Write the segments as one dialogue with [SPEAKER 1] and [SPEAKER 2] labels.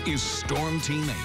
[SPEAKER 1] is Storm Team 8.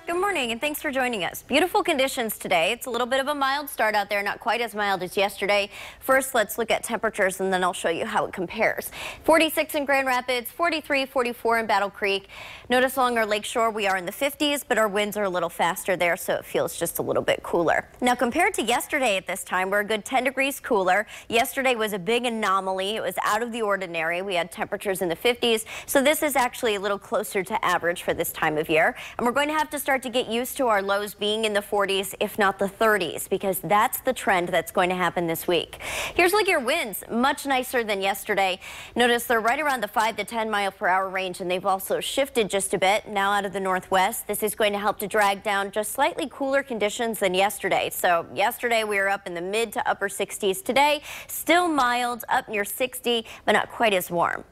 [SPEAKER 2] Good morning and thanks for joining us. Beautiful conditions today. It's a little bit of a mild start out there, not quite as mild as yesterday. First, let's look at temperatures and then I'll show you how it compares. 46 in Grand Rapids, 43, 44 in Battle Creek. Notice along our lakeshore we are in the 50s, but our winds are a little faster there, so it feels just a little bit cooler. Now compared to yesterday at this time, we're a good 10 degrees cooler. Yesterday was a big anomaly. It was out of the ordinary. We had temperatures in the 50s, so this is actually a little closer to average for this time of year. And we're going to have to start to get used to our lows being in the 40s, if not the 30s, because that's the trend that's going to happen this week. Here's a look at your winds, much nicer than yesterday. Notice they're right around the 5 to 10 mile per hour range, and they've also shifted just a bit now out of the northwest. This is going to help to drag down just slightly cooler conditions than yesterday. So yesterday we were up in the mid to upper 60s. Today, still mild, up near 60, but not quite as warm.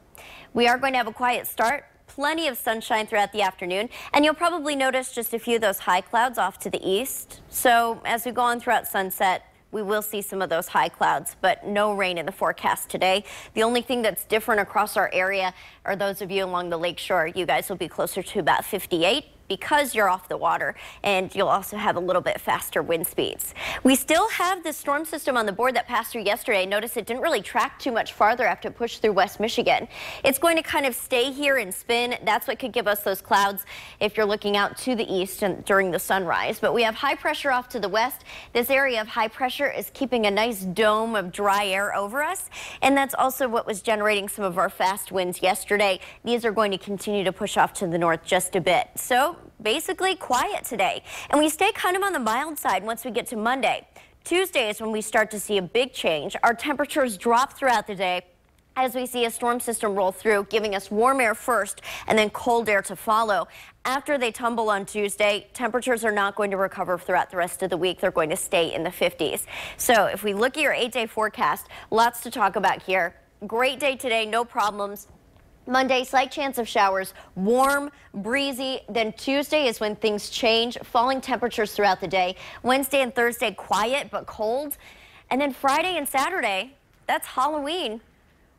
[SPEAKER 2] We are going to have a quiet start. Plenty of sunshine throughout the afternoon, and you'll probably notice just a few of those high clouds off to the east. So as we go on throughout sunset, we will see some of those high clouds, but no rain in the forecast today. The only thing that's different across our area are those of you along the lakeshore. You guys will be closer to about 58 because you're off the water, and you'll also have a little bit faster wind speeds. We still have this storm system on the board that passed through yesterday. Notice it didn't really track too much farther after it pushed through West Michigan. It's going to kind of stay here and spin. That's what could give us those clouds if you're looking out to the east and during the sunrise. But we have high pressure off to the west. This area of high pressure is keeping a nice dome of dry air over us, and that's also what was generating some of our fast winds yesterday. These are going to continue to push off to the north just a bit. So basically quiet today, and we stay kind of on the mild side once we get to Monday. Tuesday is when we start to see a big change. Our temperatures drop throughout the day as we see a storm system roll through, giving us warm air first and then cold air to follow. After they tumble on Tuesday, temperatures are not going to recover throughout the rest of the week. They're going to stay in the 50s. So if we look at your 8-day forecast, lots to talk about here. Great day today, no problems. Monday, slight chance of showers, warm, breezy. Then Tuesday is when things change, falling temperatures throughout the day. Wednesday and Thursday, quiet but cold. And then Friday and Saturday, that's Halloween.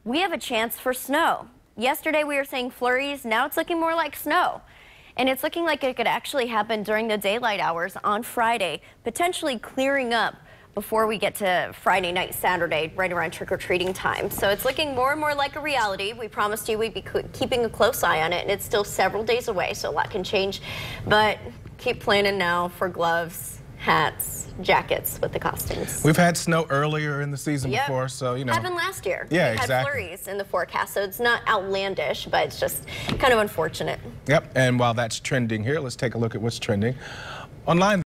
[SPEAKER 2] We have a chance for snow. Yesterday we were saying flurries. Now it's looking more like snow. And it's looking like it could actually happen during the daylight hours on Friday, potentially clearing up before we get to Friday night, Saturday, right around trick-or-treating time. So it's looking more and more like a reality. We promised you we'd be keeping a close eye on it, and it's still several days away, so a lot can change. But keep planning now for gloves, hats, jackets with the costumes.
[SPEAKER 3] We've had snow earlier in the season before, so, you know.
[SPEAKER 2] Happened last year.
[SPEAKER 3] Yeah,
[SPEAKER 2] we
[SPEAKER 3] exactly.
[SPEAKER 2] had flurries in the forecast, so it's not outlandish, but it's just kind of unfortunate.
[SPEAKER 3] Yep, and while that's trending here, let's take a look at what's trending online.